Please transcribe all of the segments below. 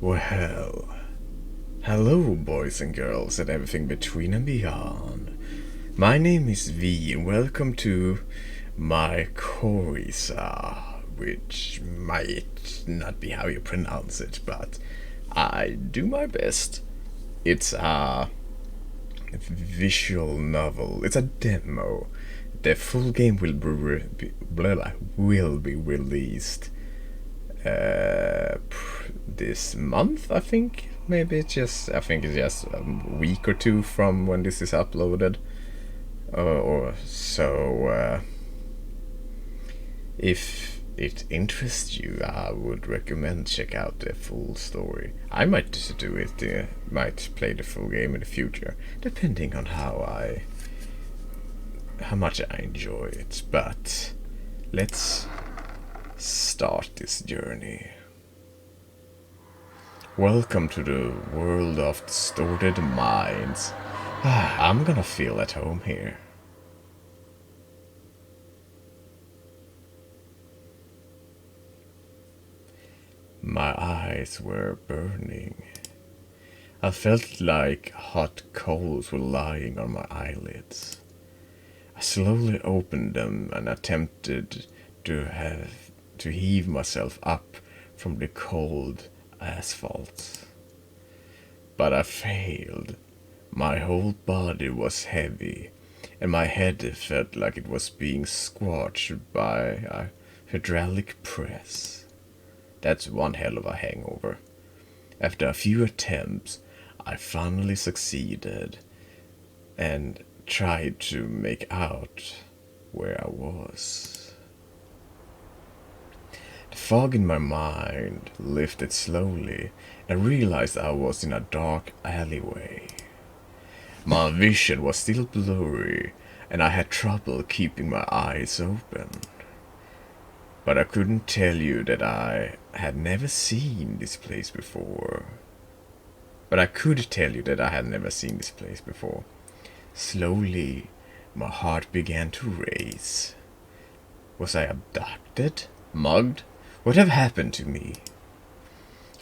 Well, hello boys and girls and everything between and beyond. My name is V and welcome to Mycorrhiza, which might not be how you pronounce it, but I do my best. It's a visual novel. It's a demo. The full game will be released this month, I think. Maybe I think it's just a week or two from when this is uploaded. Or so. If it interests you, I would recommend check out the full story. I might just do it. Might play the full game in the future, depending on how much I enjoy it. But let's start this journey. Welcome to the world of distorted minds. I'm gonna feel at home here. My eyes were burning. I felt like hot coals were lying on my eyelids. I slowly opened them and attempted to heave myself up from the cold asphalt. But I failed. My whole body was heavy, and my head felt like it was being squashed by a hydraulic press. That's one hell of a hangover. After a few attempts, I finally succeeded and tried to make out where I was. The fog in my mind lifted slowly, and I realized I was in a dark alleyway. My vision was still blurry, and I had trouble keeping my eyes open. But I couldn't tell you that I had never seen this place before. Slowly, my heart began to race. Was I abducted? Mugged? What had happened to me?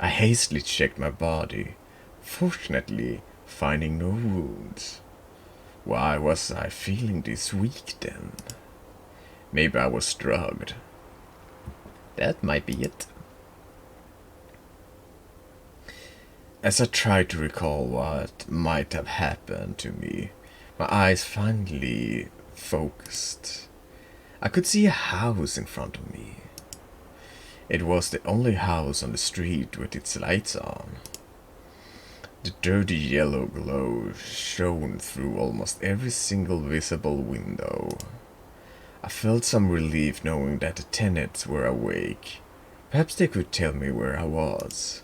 I hastily checked my body, fortunately finding no wounds. Why was I feeling this weak then? Maybe I was drugged. That might be it. As I tried to recall what might have happened to me, my eyes finally focused. I could see a house in front of me. It was the only house on the street with its lights on. The dirty yellow glow shone through almost every single visible window. I felt some relief knowing that the tenants were awake. Perhaps they could tell me where I was.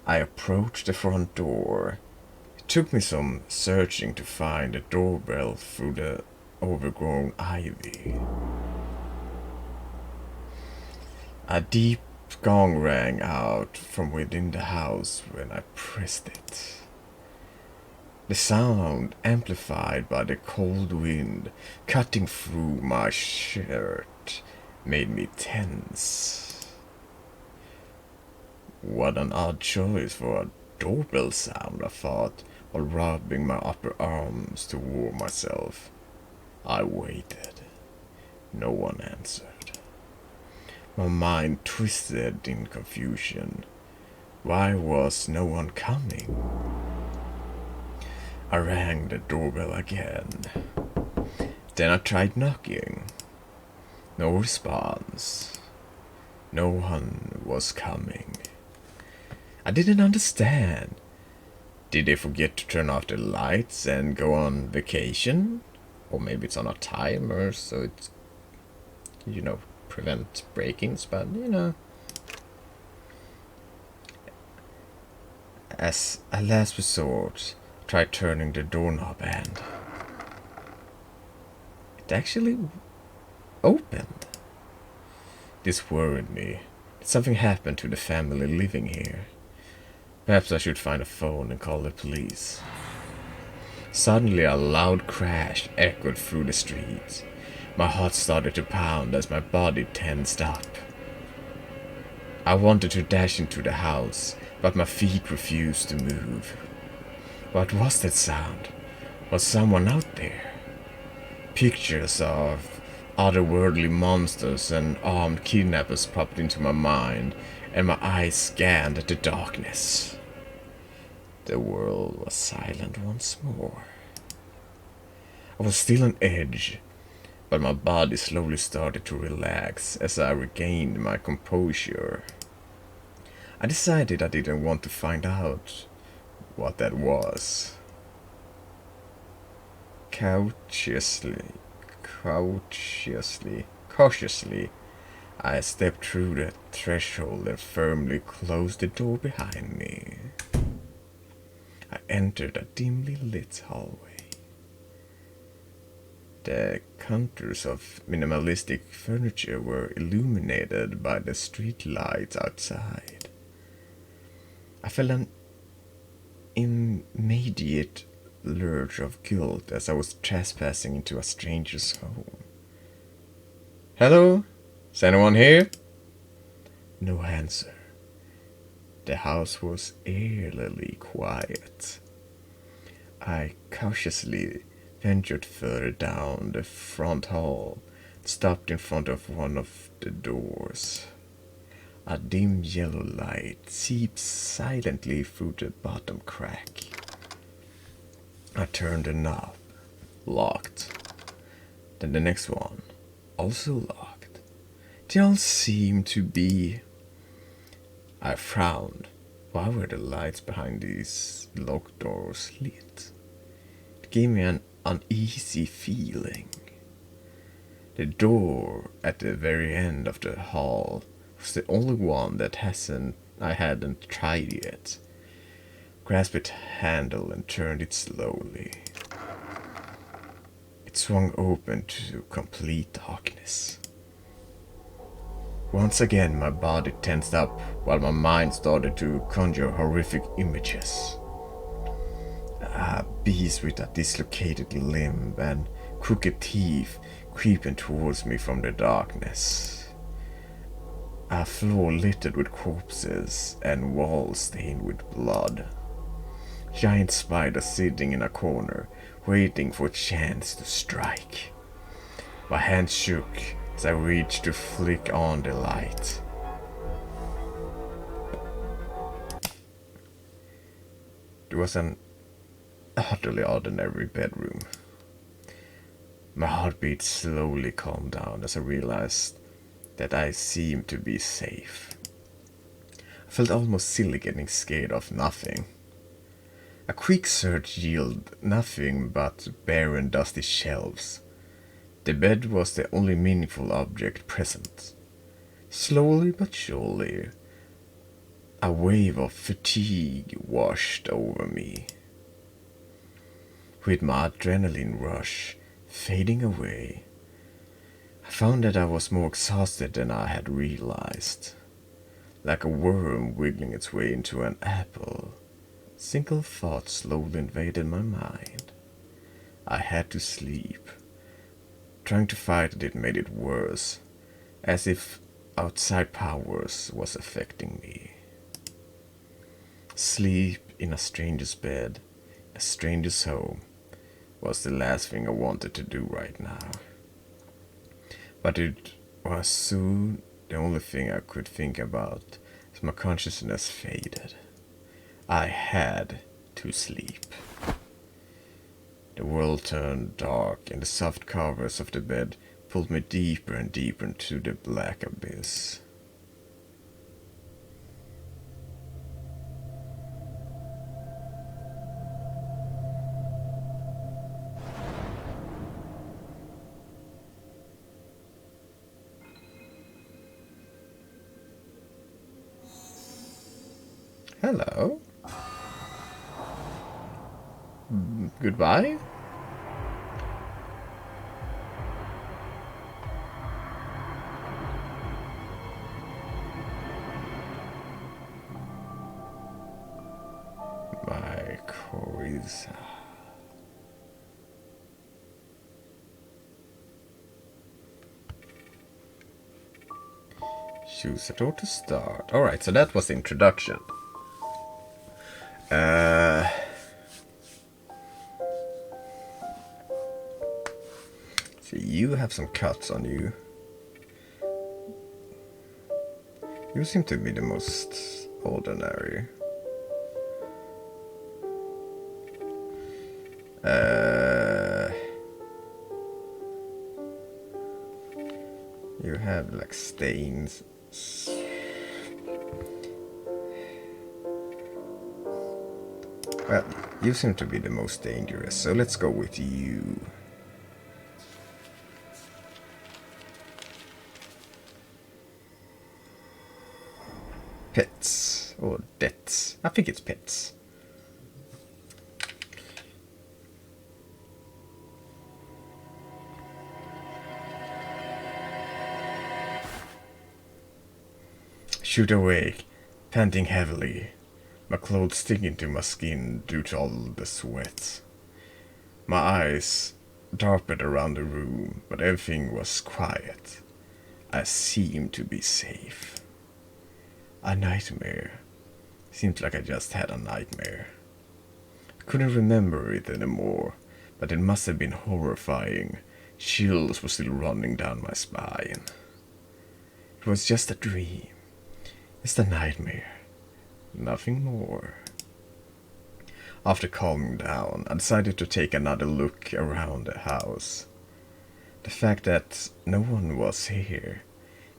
I approached the front door. It took me some searching to find the doorbell through the overgrown ivy. A deep gong rang out from within the house when I pressed it. The sound, amplified by the cold wind cutting through my shirt, made me tense. What an odd choice for a doorbell sound, I thought, while rubbing my upper arms to warm myself. I waited. No one answered. My mind twisted in confusion. Why was no one coming? I rang the doorbell again. Then I tried knocking. No response. No one was coming. I didn't understand. Did they forget to turn off the lights and go on vacation? Or maybe it's on a timer, so it's, prevent break-ins, but, As a last resort, tried turning the doorknob and it actually opened. This worried me. Did something happen to the family living here? Perhaps I should find a phone and call the police. Suddenly a loud crash echoed through the streets. My heart started to pound as my body tensed up. I wanted to dash into the house, but my feet refused to move. What was that sound? Was someone out there? Pictures of otherworldly monsters and armed kidnappers popped into my mind, and my eyes scanned the darkness. The world was silent once more. I was still on edge, but my body slowly started to relax as I regained my composure. I decided I didn't want to find out what that was. Cautiously, I stepped through the threshold and firmly closed the door behind me. I entered a dimly lit hallway. The contours of minimalistic furniture were illuminated by the street lights outside. I felt an immediate lurch of guilt as I was trespassing into a stranger's home. Hello? Is anyone here? No answer. The house was eerily quiet. I cautiously ventured further down the front hall, stopped in front of one of the doors. A dim yellow light seeped silently through the bottom crack. I turned the knob. Locked. Then the next one. Also locked. They all seemed to be... I frowned. Why were the lights behind these locked doors lit? It gave me an uneasy feeling. The door at the very end of the hall was the only one that I hadn't tried yet. Grasped its handle and turned it slowly. It swung open to complete darkness. Once again my body tensed up while my mind started to conjure horrific images. A beast with a dislocated limb and crooked teeth creeping towards me from the darkness. A floor littered with corpses and walls stained with blood. Giant spider sitting in a corner, waiting for a chance to strike. My hand shook as I reached to flick on the light. It was an utterly ordinary bedroom. My heartbeat slowly calmed down as I realized that I seemed to be safe. I felt almost silly getting scared of nothing. A quick search yielded nothing but barren, dusty shelves. The bed was the only meaningful object present. Slowly but surely, a wave of fatigue washed over me. With my adrenaline rush fading away, I found that I was more exhausted than I had realized. Like a worm wiggling its way into an apple, single thought slowly invaded my mind. I had to sleep. Trying to fight it made it worse, as if outside powers was affecting me. Sleep in a stranger's bed, a stranger's home, was the last thing I wanted to do right now. But it was soon the only thing I could think about as my consciousness faded. I had to sleep. The world turned dark and the soft covers of the bed pulled me deeper and deeper into the black abyss. Hello. Goodbye. Mycorrhiza. Choose a door to start. Alright, so that was the introduction. So you have some cuts on you. You seem to be the most ordinary. You have like stains. Well, you seem to be the most dangerous, so let's go with you. Pets or debts. I think it's pets. Shoot awake, panting heavily, my clothes sticking to my skin due to all the sweat. My eyes darted around the room, but everything was quiet. I seemed to be safe. A nightmare. Seems like I just had a nightmare. I couldn't remember it anymore, but it must have been horrifying. Chills were still running down my spine. It was just a dream. Just a nightmare. Nothing more. After calming down, I decided to take another look around the house. The fact that no one was here,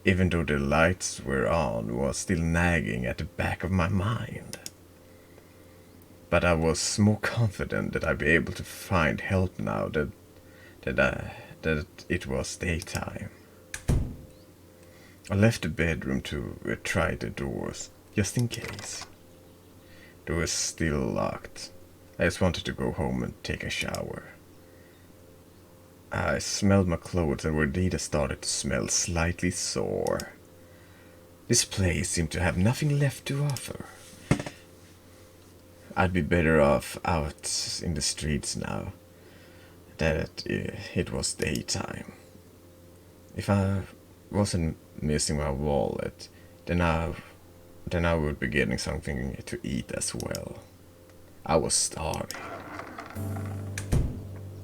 even though the lights were on, was still nagging at the back of my mind. But I was more confident that I'd be able to find help now that it was daytime. I left the bedroom to try the doors, just in case. The door was still locked. I just wanted to go home and take a shower. I smelled my clothes and indeed started to smell slightly sore. This place seemed to have nothing left to offer. I'd be better off out in the streets now that it was daytime. If I wasn't missing my wallet, then I would be getting something to eat as well. I was starving.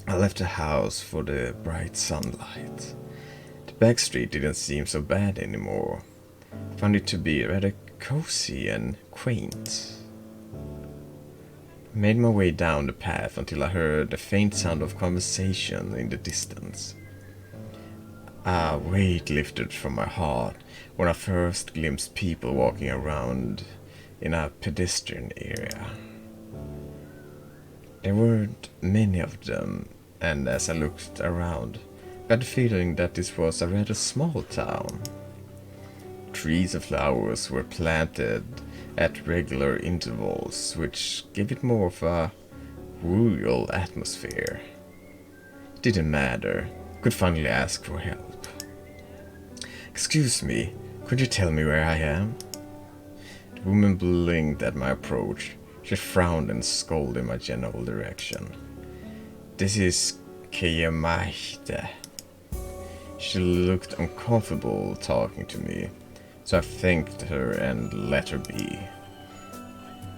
I left the house for the bright sunlight. The back street didn't seem so bad anymore. I found it to be rather cozy and quaint. I made my way down the path until I heard a faint sound of conversation in the distance. A weight lifted from my heart when I first glimpsed people walking around in a pedestrian area. There weren't many of them, and as I looked around, I got the feeling that this was a rather small town. Trees and flowers were planted at regular intervals, which gave it more of a rural atmosphere. It didn't matter. I could finally ask for help. "Excuse me, could you tell me where I am?" The woman blinked at my approach. She frowned and scolded in my general direction. "This is Xeraphina." She looked uncomfortable talking to me, so I thanked her and let her be.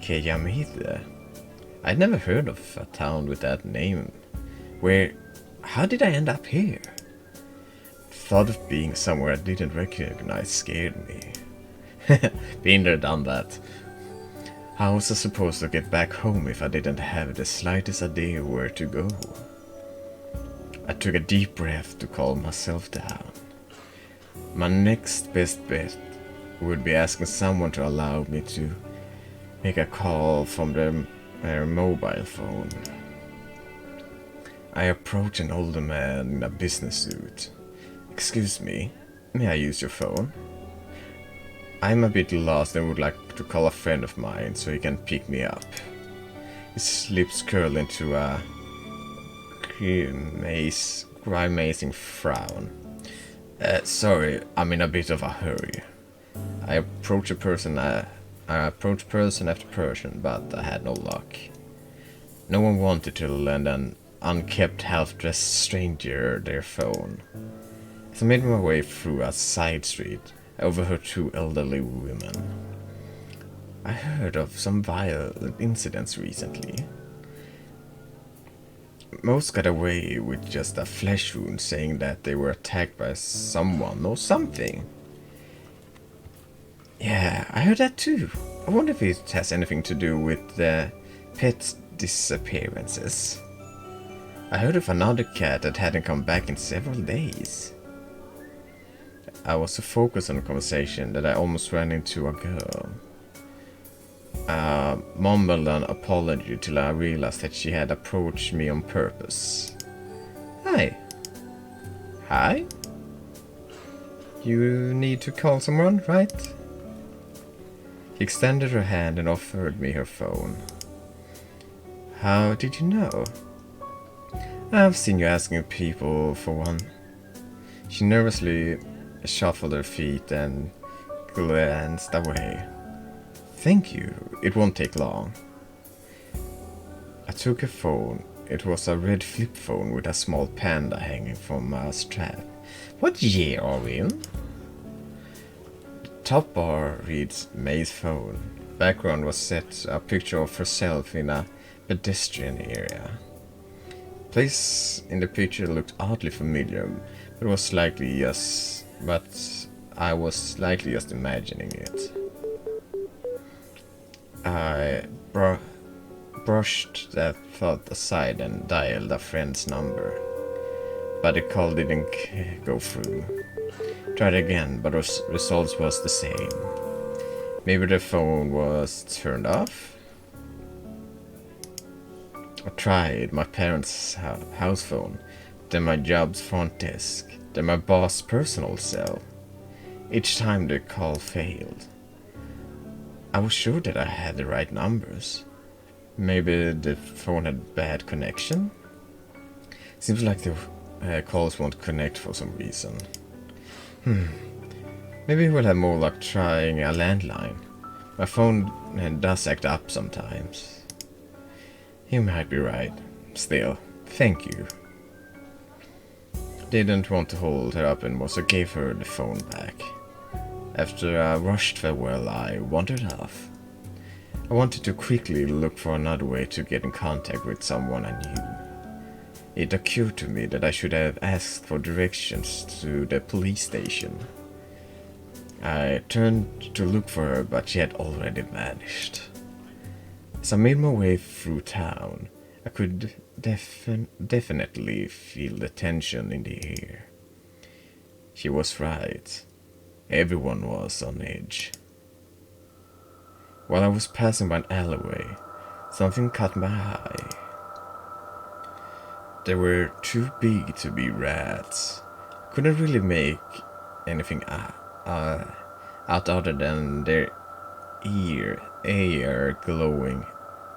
Xeraphina? I'd never heard of a town with that name. How did I end up here? The thought of being somewhere I didn't recognize scared me. Been there, done that. How was I supposed to get back home if I didn't have the slightest idea where to go? I took a deep breath to calm myself down. My next best bet would be asking someone to allow me to make a call from their mobile phone. I approached an older man in a business suit. "Excuse me, may I use your phone? I'm a bit lost and would like to call a friend of mine so he can pick me up." His lips curled into a grimacing frown. Sorry, I'm in a bit of a hurry. I approached person after person, but I had no luck. No one wanted to lend an unkempt, half-dressed stranger their phone. As I made my way through a side street, I overheard two elderly women. I heard of some violent incidents recently. Most got away with just a flesh wound, saying that they were attacked by someone or something. Yeah, I heard that too. I wonder if it has anything to do with the pet disappearances. I heard of another cat that hadn't come back in several days. I was so focused on the conversation that I almost ran into a girl. Mumbled an apology till I realized that she had approached me on purpose. Hi. Hi? You need to call someone, right? She extended her hand and offered me her phone. How did you know? I've seen you asking people for one. She nervously shuffled her feet and glanced away. Thank you, it won't take long. I took her phone. It was a red flip phone with a small panda hanging from a strap. What year are we in? The top bar reads May's phone. Background was set a picture of herself in a pedestrian area. Place in the picture looked oddly familiar, but I was slightly just imagining it. I brushed that thought aside and dialed a friend's number, but the call didn't go through. Tried again, but the results was the same. Maybe the phone was turned off? I tried my parents' house phone, then my job's front desk, then my boss' personal cell. Each time the call failed. I was sure that I had the right numbers. Maybe the phone had bad connection? Seems like the calls won't connect for some reason. Maybe we'll have more luck trying a landline. My phone does act up sometimes. You might be right. Still, thank you. Didn't want to hold her up anymore, so gave her the phone back. After a rushed farewell, I wandered off. I wanted to quickly look for another way to get in contact with someone I knew. It occurred to me that I should have asked for directions to the police station. I turned to look for her, but she had already vanished. As I made my way through town, I could definitely feel the tension in the air. She was right. Everyone was on edge. While I was passing by an alleyway, something caught my eye. They were too big to be rats. Couldn't really make anything out other than their ear glowing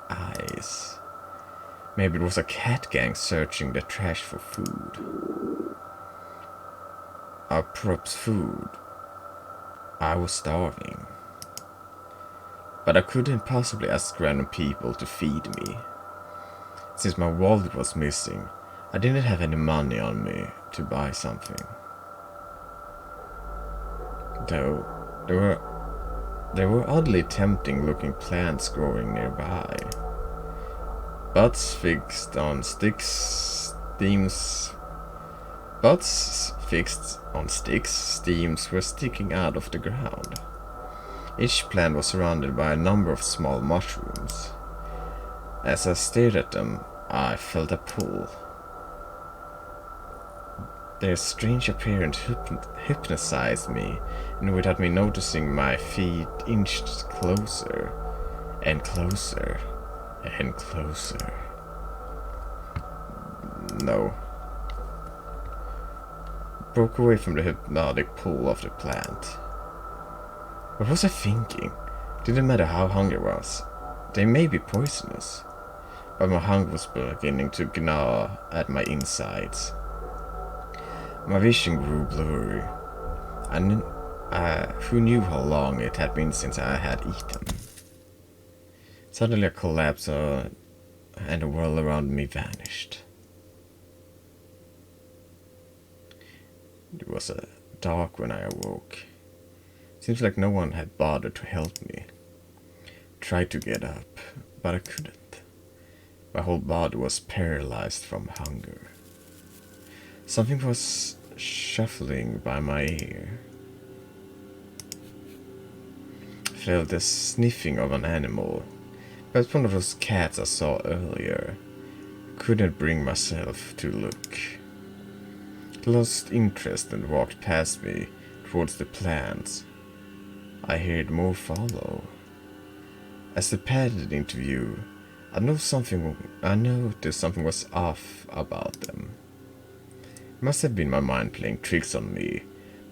eyes. Maybe it was a cat gang searching the trash for food. Perhaps food. I was starving. But I couldn't possibly ask random people to feed me. Since my wallet was missing, I didn't have any money on me to buy something. Though, there were oddly tempting looking plants growing nearby. Butts fixed on sticks, steams were sticking out of the ground. Each plant was surrounded by a number of small mushrooms. As I stared at them, I felt a pull. Their strange appearance hypnotized me, and without me noticing, my feet inched closer and closer and closer. No. Broke away from the hypnotic pull of the plant. What was I thinking? Didn't matter how hungry I was. They may be poisonous, but my hunger was beginning to gnaw at my insides. My vision grew blurry. Who knew how long it had been since I had eaten? Suddenly I collapsed and the world around me vanished. It was dark when I awoke. Seems like no one had bothered to help me. Tried to get up, but I couldn't. My whole body was paralyzed from hunger. Something was shuffling by my ear. Felt the sniffing of an animal. But one of those cats I saw earlier. Couldn't bring myself to look. Lost interest and walked past me towards the plants. I heard more follow. As they padded into view, I noticed something was off about them. It must have been my mind playing tricks on me.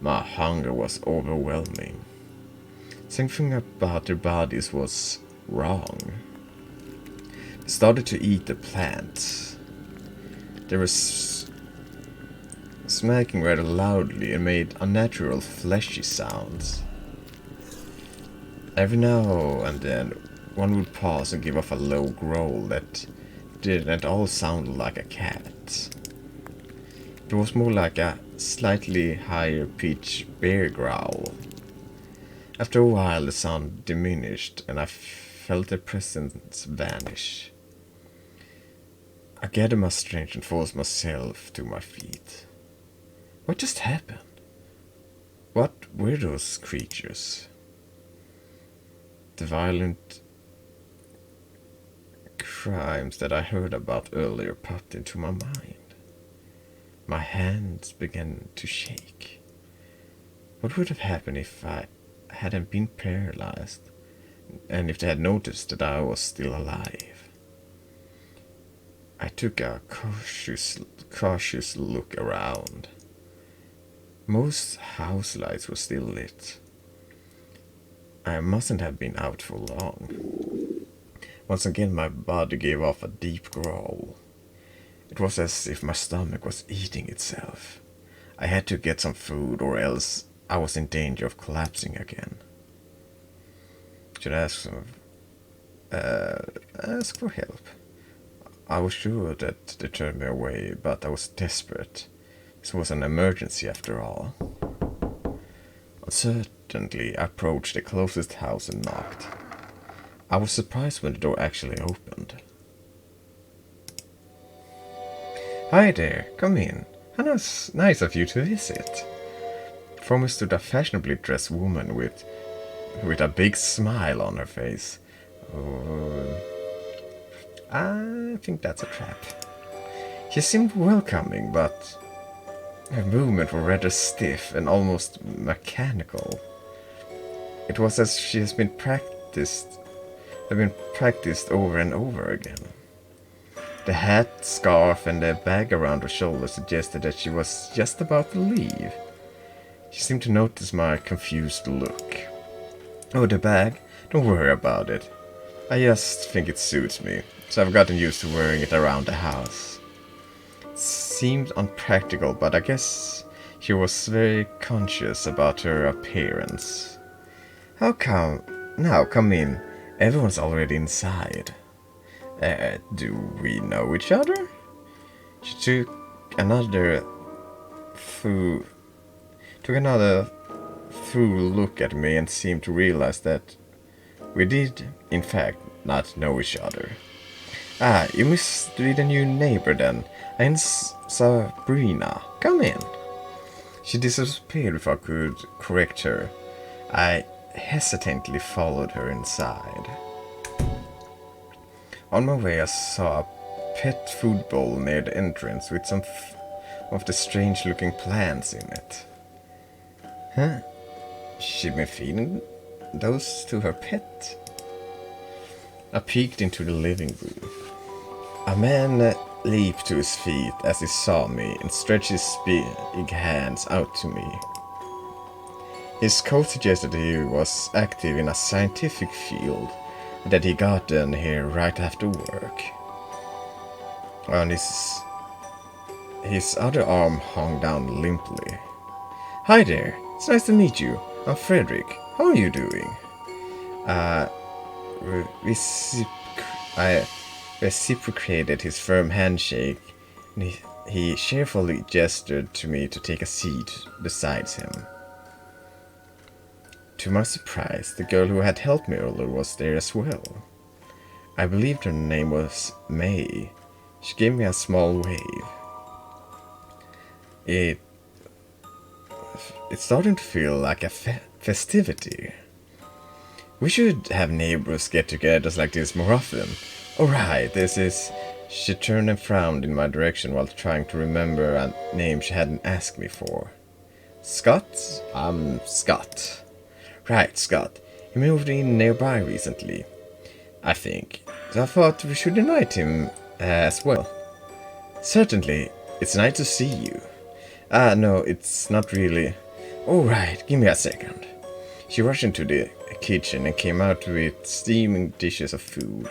My hunger was overwhelming. Something about their bodies was wrong. They started to eat the plants. They were smacking rather loudly and made unnatural fleshy sounds. Every now and then, one would pause and give off a low growl that didn't at all sound like a cat. It was more like a slightly higher pitched bear growl. After a while, the sound diminished and I felt their presence vanish. I gathered my strength and forced myself to my feet. What just happened? What were those creatures? The violent crimes that I heard about earlier popped into my mind. My hands began to shake. What would have happened if I hadn't been paralyzed, and if they had noticed that I was still alive? I took a cautious look around. Most house lights were still lit. I mustn't have been out for long. Once again my body gave off a deep growl. It was as if my stomach was eating itself. I had to get some food or else I was in danger of collapsing again. Should I ask for help? I was sure that they turned me away, but I was desperate. This was an emergency after all. Uncertainly, I approached the closest house and knocked. I was surprised when the door actually opened. Hi there, come in. How nice of you to visit. Before me stood a fashionably dressed woman with a big smile on her face. I think that's a trap. She seemed welcoming, but her movements were rather stiff and almost mechanical. It was as she had been practiced over and over again. The hat, scarf, and the bag around her shoulder suggested that she was just about to leave. She seemed to notice my confused look. Oh, the bag? Don't worry about it. I just think it suits me, so I've gotten used to wearing it around the house. It seemed unpractical, but I guess she was very conscious about her appearance. How come? Now, come in. Everyone's already inside. Do we know each other? She took another through look at me and seemed to realize that we did, in fact, not know each other. Ah, you must be the new neighbor then. I'm Sabrina. Come in. She disappeared before I could correct her. I hesitantly followed her inside. On my way, I saw a pet food bowl near the entrance with some of the strange-looking plants in it. Huh? She'd been feeding those to her pet? I peeked into the living room. A man leaped to his feet as he saw me and stretched his big hands out to me. His coat suggested he was active in a scientific field and that he got in here right after work. On his other arm hung down limply. Hi there, it's nice to meet you. I'm Frederick. How are you doing? I reciprocated his firm handshake, and he cheerfully gestured to me to take a seat beside him. to my surprise, the girl who had helped me earlier was there as well. I believed her name was May. She gave me a small wave. It's starting to feel like a festivity. We should have neighbors get-togethers like this more often. Alright, this is... She turned and frowned in my direction while trying to remember a name she hadn't asked me for. Scott? I'm Scott. Right, Scott. He moved in nearby recently, I think. So I thought we should invite him as well. Certainly. It's nice to see you. No, it's not really. Alright, give me a second. She rushed into the kitchen and came out with steaming dishes of food.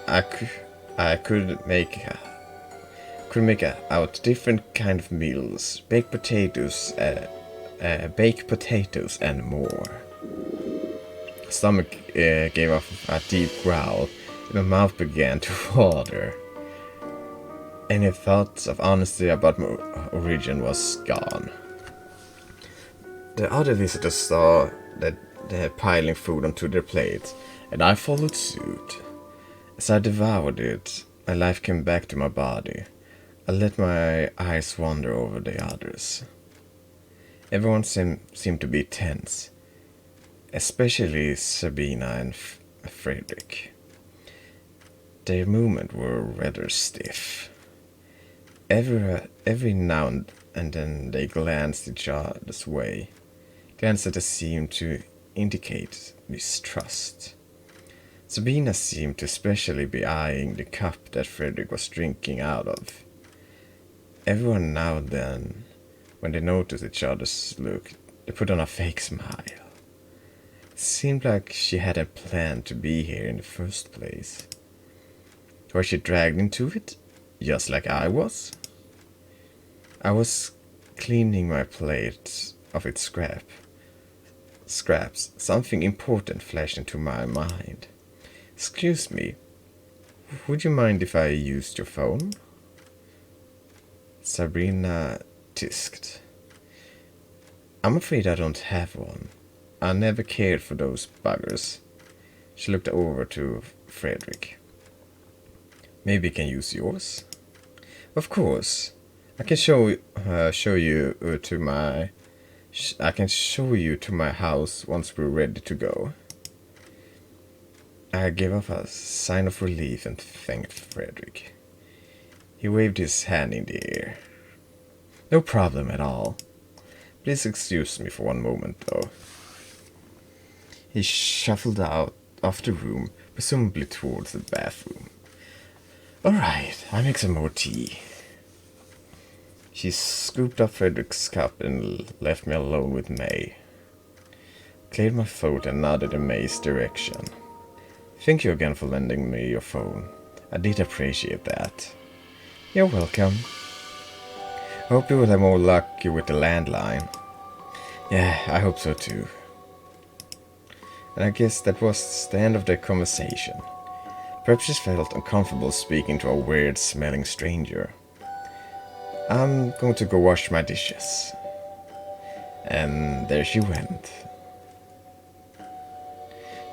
I could make out different kind of meals, baked potatoes and more. Stomach gave off a deep growl, and my mouth began to water. Any thoughts of honesty about my origin was gone. The other visitors saw that they had piling food onto their plates, and I followed suit. As I devoured it, my life came back to my body. I let my eyes wander over the others. Everyone seemed to be tense, especially Sabina and Frederick. Their movements were rather stiff. Every now and then they glanced each other's way, glances that seemed to indicate mistrust. Sabina seemed to especially be eyeing the cup that Frederick was drinking out of. Every now and then, when they noticed each other's look, they put on a fake smile. It seemed like she hadn't planned to be here in the first place. Was she dragged into it, just like I was? I was cleaning my plate of its scraps. Something important flashed into my mind. Excuse me, would you mind if I used your phone? Sabrina tisked. I'm afraid I don't have one. I never cared for those buggers. She looked over to Frederick. Maybe I can use yours? Of course. I can show you to my house once we're ready to go. I gave off a sign of relief and thanked Frederick. He waved his hand in the air. No problem at all. Please excuse me for one moment, though. He shuffled out of the room, presumably towards the bathroom. Alright, I'll make some more tea. She scooped up Frederick's cup and left me alone with May. Cleared my throat and nodded in May's direction. Thank you again for lending me your phone. I did appreciate that. You're welcome. Hope you will have more luck with the landline. Yeah, I hope so too. And I guess that was the end of the conversation. Perhaps she felt uncomfortable speaking to a weird-smelling stranger. I'm going to go wash my dishes. And there she went.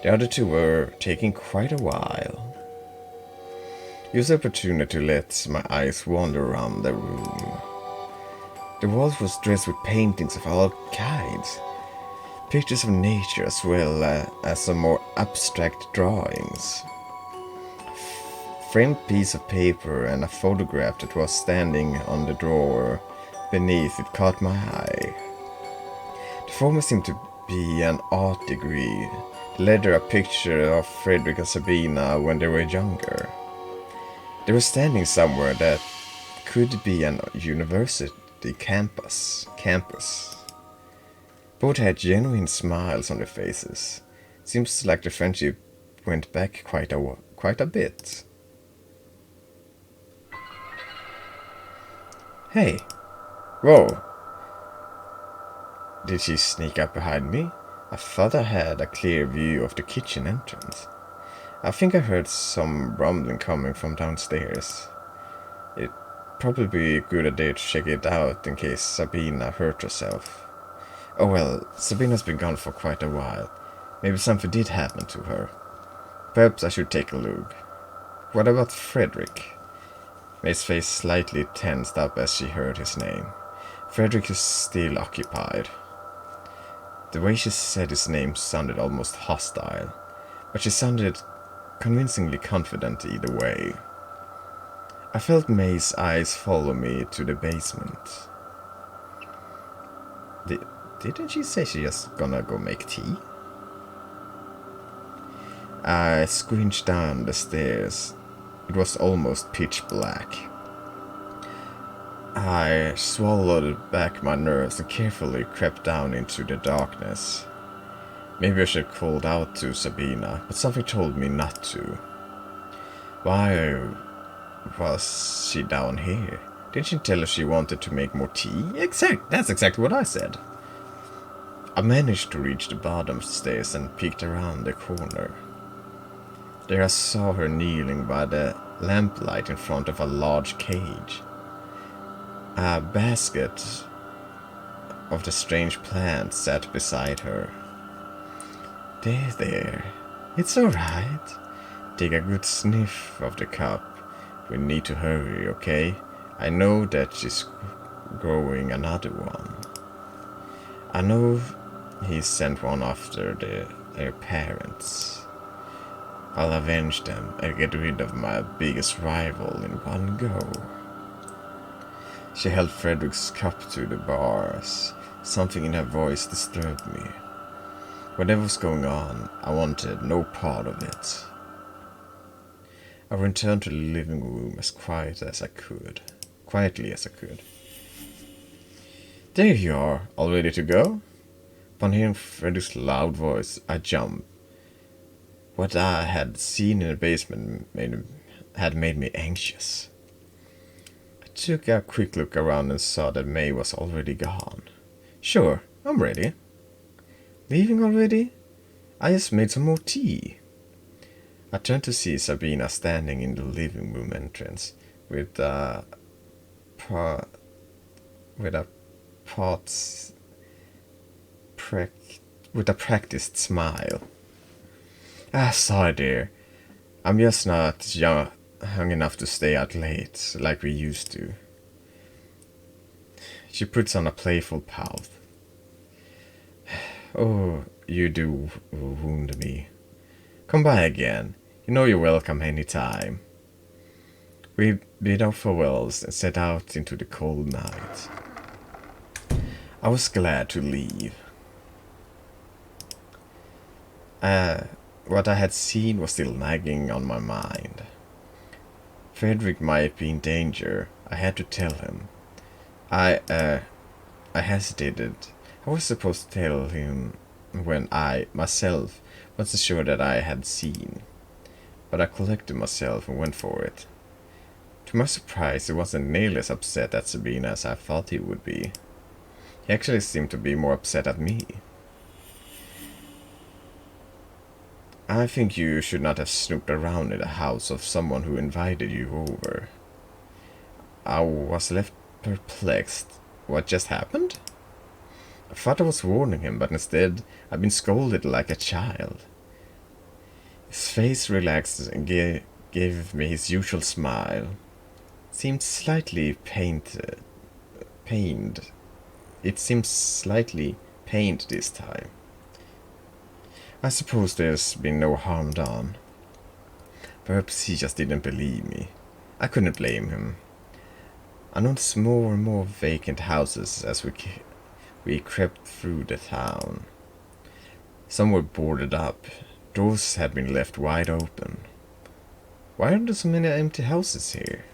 The other two were taking quite a while. Used the opportunity to let my eyes wander around the room. The walls was dressed with paintings of all kinds. Pictures of nature as well as some more abstract drawings. Framed piece of paper and a photograph that was standing on the drawer beneath it caught my eye. The former seemed to be an art degree. The latter a picture of Frederick and Sabina when they were younger. They were standing somewhere that could be an university campus. Both had genuine smiles on their faces. Seems like the friendship went back quite a bit. Hey! Whoa! Did she sneak up behind me? I thought I had a clear view of the kitchen entrance. I think I heard some rumbling coming from downstairs. It'd probably be a good idea to check it out in case Sabina hurt herself. Oh well, Sabina's been gone for quite a while. Maybe something did happen to her. Perhaps I should take a look. What about Frederick? May's face slightly tensed up as she heard his name. Frederick is still occupied. The way she said his name sounded almost hostile, but she sounded convincingly confident either way. I felt May's eyes follow me to the basement. Didn't she say she just gonna go make tea? I squinched down the stairs. It was almost pitch black. I swallowed back my nerves and carefully crept down into the darkness. Maybe I should have called out to Sabina, but something told me not to. Why was she down here? Didn't she tell us she wanted to make more tea? That's exactly what I said. I managed to reach the bottom stairs and peeked around the corner. There I saw her kneeling by the lamplight in front of a large cage. A basket of the strange plant sat beside her. There. It's alright. Take a good sniff of the cup. We need to hurry, okay? I know that she's growing another one. I know he sent one after their parents. I'll avenge them and get rid of my biggest rival in one go. She held Frederick's cup to the bars. Something in her voice disturbed me. Whatever was going on, I wanted no part of it. I returned to the living room as quietly as I could. There you are, all ready to go? Upon hearing Frederick's loud voice, I jumped. What I had seen in the basement had made me anxious. I took a quick look around and saw that May was already gone. Sure, I'm ready. Leaving already? I just made some more tea. I turned to see Sabina standing in the living room entrance with a practiced smile. Sorry dear. I'm just not young enough to stay out late like we used to. She puts on a playful pout. Oh, you do wound me. Come by again. You know you're welcome any time. We bid our farewells and set out into the cold night. I was glad to leave. What I had seen was still nagging on my mind. Frederick might be in danger. I had to tell him. I hesitated. I was supposed to tell him when I, myself, wasn't sure that I had seen. But I collected myself and went for it. To my surprise, he wasn't nearly as upset at Sabina as I thought he would be. He actually seemed to be more upset at me. I think you should not have snooped around in the house of someone who invited you over. I was left perplexed. What just happened? I thought I was warning him, but instead I've been scolded like a child. His face relaxed and gave me his usual smile. It seemed slightly pained. It seemed slightly pained this time. I suppose there's been no harm done. Perhaps he just didn't believe me. I couldn't blame him. I noticed more and more vacant houses as we crept through the town. Some were boarded up. Doors had been left wide open. Why are there so many empty houses here?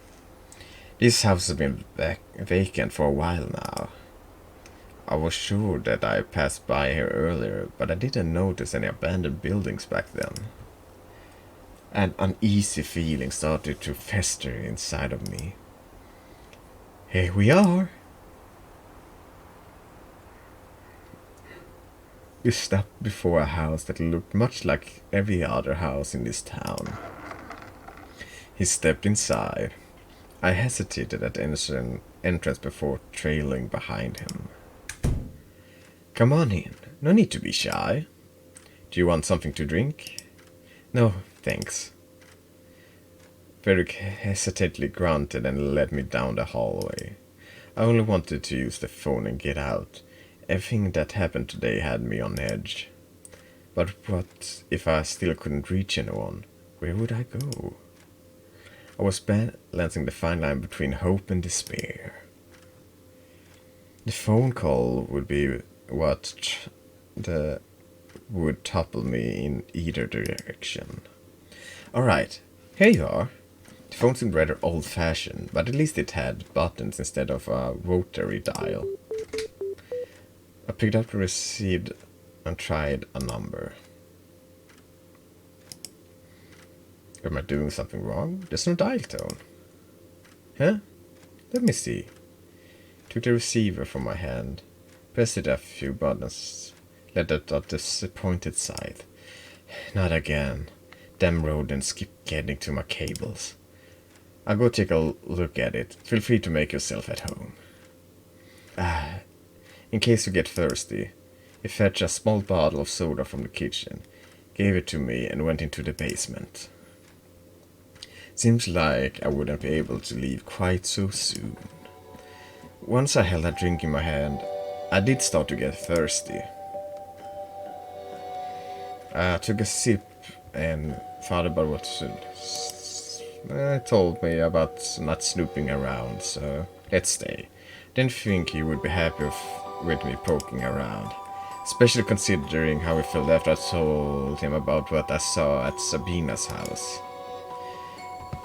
These houses have been vacant for a while now. I was sure that I passed by here earlier, but I didn't notice any abandoned buildings back then. An uneasy feeling started to fester inside of me. Here we are. We stopped before a house that looked much like every other house in this town. He stepped inside. I hesitated at the entrance before trailing behind him. Come on in. No need to be shy. Do you want something to drink? No, thanks. Varric hesitantly grunted and led me down the hallway. I only wanted to use the phone and get out. Everything that happened today had me on edge. But what if I still couldn't reach anyone? Where would I go? I was balancing the fine line between hope and despair. The phone call would be what would topple me in either direction. Alright, here you are. The phone seemed rather old-fashioned, but at least it had buttons instead of a rotary dial. I picked up the receipt and tried a number. Am I doing something wrong? There's no dial tone. Huh? Let me see. Took the receiver from my hand, pressed it a few buttons, let out a disappointed sigh. Not again. Damn rodents keep getting to my cables. I'll go take a look at it. Feel free to make yourself at home. In case you get thirsty, he fetched a small bottle of soda from the kitchen, gave it to me, and went into the basement. Seems like I wouldn't be able to leave quite so soon. Once I held a drink in my hand, I did start to get thirsty. I took a sip and thought about what told me about not snooping around, so let's stay. Didn't think he would be happy with me poking around, especially considering how he felt after I told him about what I saw at Sabina's house.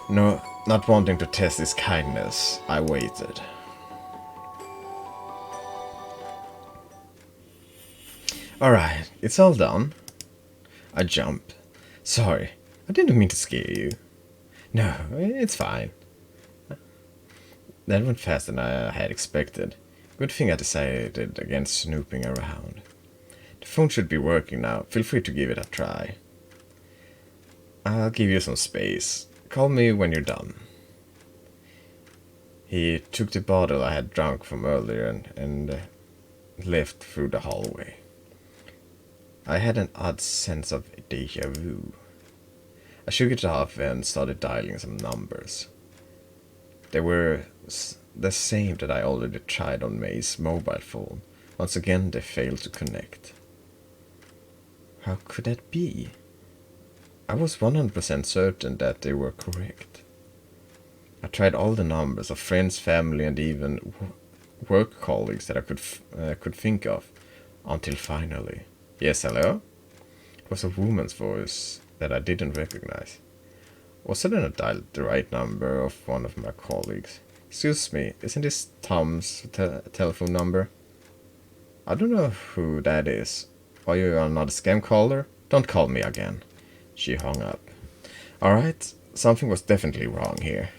No, not wanting to test his kindness, I waited. Alright, it's all done. I jumped. Sorry, I didn't mean to scare you. No, it's fine. That went faster than I had expected. Good thing I decided against snooping around. The phone should be working now. Feel free to give it a try. I'll give you some space. Call me when you're done. He took the bottle I had drunk from earlier and left through the hallway. I had an odd sense of déjà vu. I shook it off and started dialing some numbers. They were the same that I already tried on May's mobile phone. Once again, they failed to connect. How could that be? I was 100% certain that they were correct. I tried all the numbers of friends, family, and even work colleagues that I could think of, until finally. Yes, hello? It was a woman's voice that I didn't recognize. Was I then dialed the right number of one of my colleagues? Excuse me, isn't this Tom's telephone number? I don't know who that is. Are you another scam caller? Don't call me again. She hung up. Alright, something was definitely wrong here.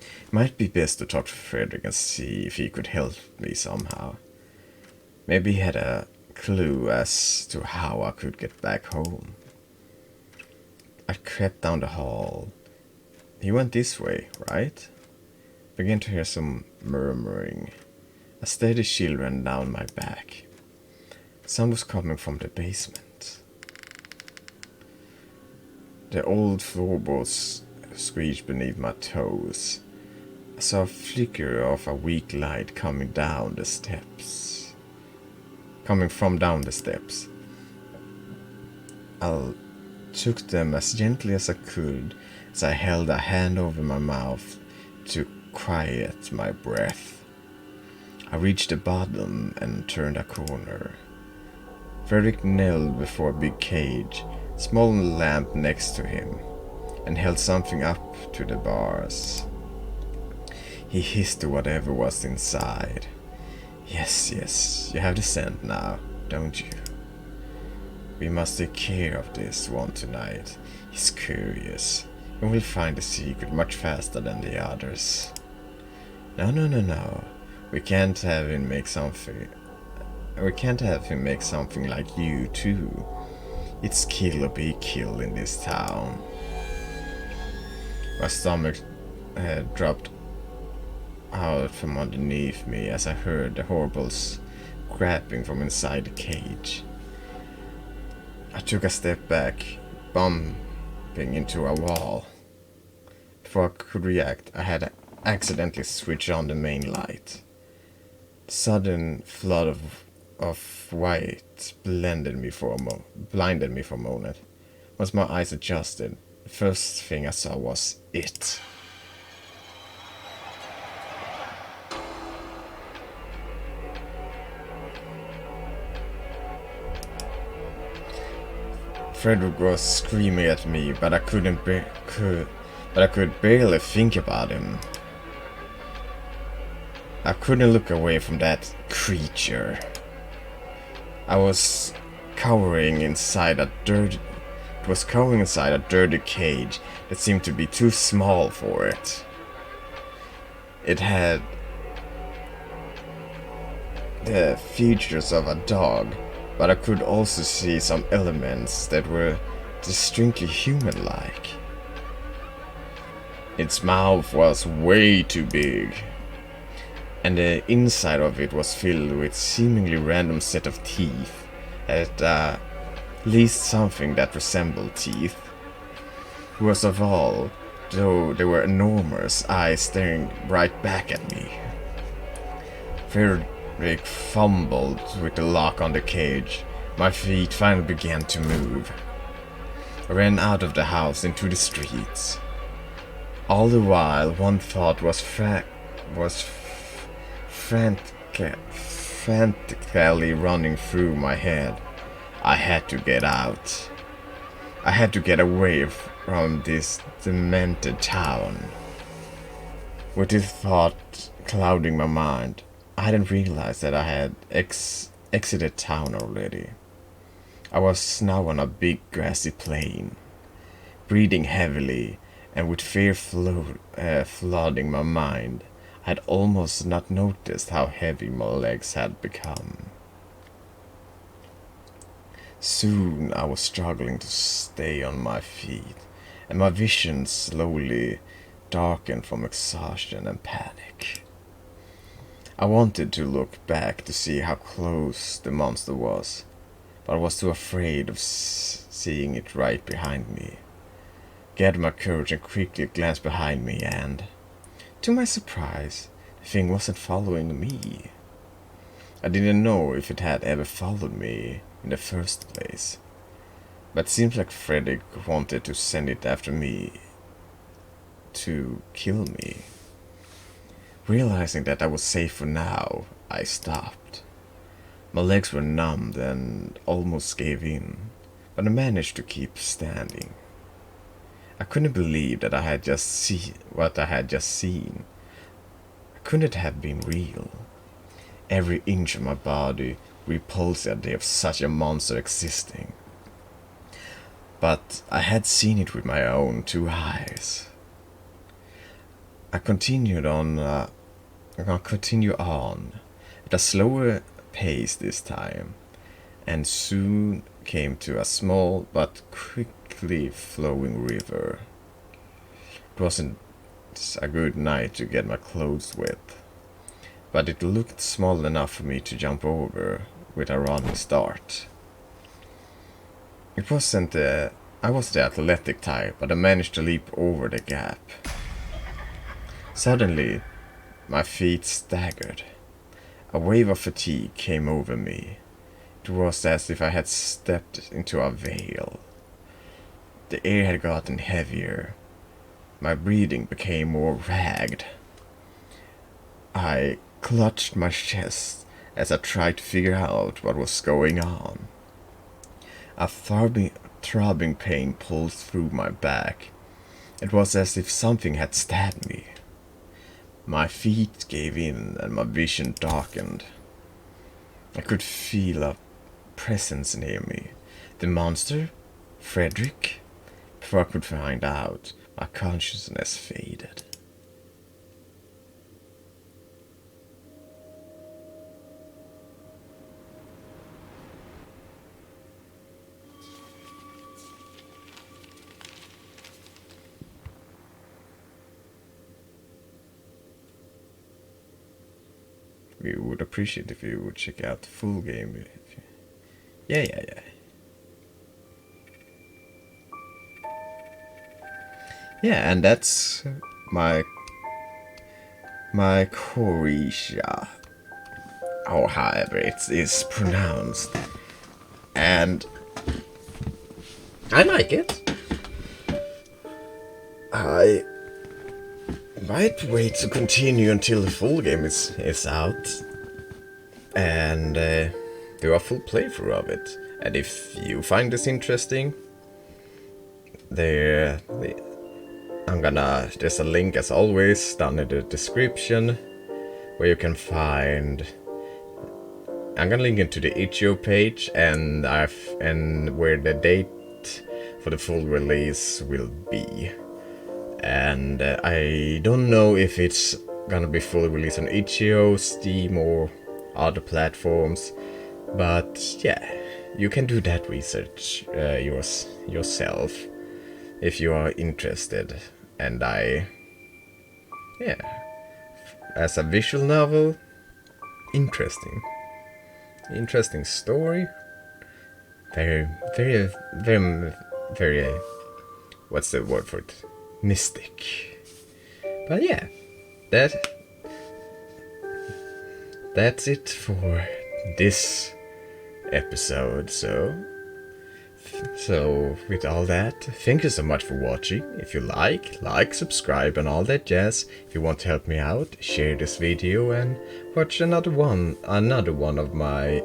It might be best to talk to Frederick and see if he could help me somehow. Maybe he had a clue as to how I could get back home. I crept down the hall. He went this way, right? Began to hear some murmuring. A steady chill ran down my back. The sound was coming from the basement. The old floorboards squeaked beneath my toes. I saw a flicker of a weak light coming from down the steps. I took them as gently as I could as I held a hand over my mouth to quiet my breath. I reached the bottom and turned a corner. Frederick knelt before a big cage, small lamp next to him, and held something up to the bars. He hissed to whatever was inside. Yes, you have the scent now, don't you? We must take care of this one tonight. He's curious, and we'll find the secret much faster than the others. No. We can't have him make something like you, too. It's kill or be killed in this town. My stomach dropped out from underneath me as I heard the horrible scrapping from inside the cage. I took a step back, bumping into a wall. Before I could react, I had accidentally switched on the main light. The sudden flood of white blinded me for a moment. Once my eyes adjusted, the first thing I saw was it. Frederick was screaming at me, but I could barely think about him. I couldn't look away from that creature. I was cowering inside a dirty cage that seemed to be too small for it. It had the features of a dog, but I could also see some elements that were distinctly human-like. Its mouth was way too big, and the inside of it was filled with seemingly random set of teeth, at least something that resembled teeth. Worst of all, though, they were enormous eyes staring right back at me. Frederick fumbled with the lock on the cage. My feet finally began to move. I ran out of the house into the streets. All the while, one thought was frantically running through my head. I had to get out. I had to get away from this demented town. With this thought clouding my mind, I hadn't realized that I had exited town already. I was now on a big grassy plain, breathing heavily, and with fear flooding my mind, I had almost not noticed how heavy my legs had become. Soon I was struggling to stay on my feet, and my vision slowly darkened from exhaustion and panic. I wanted to look back to see how close the monster was, but I was too afraid of seeing it right behind me. Gathered my courage and quickly glanced behind me, and, to my surprise, the thing wasn't following me. I didn't know if it had ever followed me in the first place, but it seems like Frederick wanted to send it after me to kill me. Realizing that I was safe for now, I stopped. My legs were numbed and almost gave in, but I managed to keep standing. I couldn't believe that I had just seen what I had just seen. It couldn't have been real. Every inch of my body repulsed the idea of such a monster existing. But I had seen it with my own two eyes. I continued on at a slower pace this time, and soon came to a small but quickly flowing river. It wasn't a good night to get my clothes wet, but it looked small enough for me to jump over with a running start. I wasn't the athletic type, but I managed to leap over the gap. Suddenly, my feet staggered. A wave of fatigue came over me. It was as if I had stepped into a veil. The air had gotten heavier. My breathing became more ragged. I clutched my chest as I tried to figure out what was going on. A throbbing pain pulsed through my back. It was as if something had stabbed me. My feet gave in and my vision darkened. I could feel a presence near me. The monster? Frederick? Before I could find out, my consciousness faded. we would appreciate if you would check out the full game. Yeah. Yeah, and that's my Mycorrhiza, or however it is pronounced, and I like it. I might wait to continue until the full game is out and do a full playthrough of it. And if you find this interesting, there's a link as always down in the description where you can find. I'm gonna link it to the itch.io page and where the date for the full release will be. And I don't know if it's gonna be fully released on itch.io, Steam, or other platforms, but yeah, you can do that research yourself if you are interested. And as a visual novel, interesting story, very, what's the word for it? Mystic. But yeah, that's it for this episode. So with all that, thank you so much for watching. If you like, subscribe and all that jazz. If you want to help me out, share this video and watch another one of my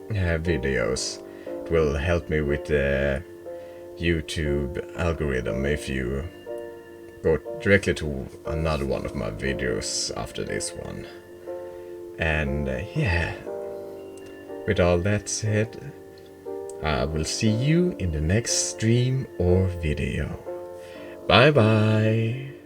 videos. It will help me with the YouTube algorithm if you go directly to another one of my videos after this one. And with all that said, I will see you in the next stream or video. Bye bye.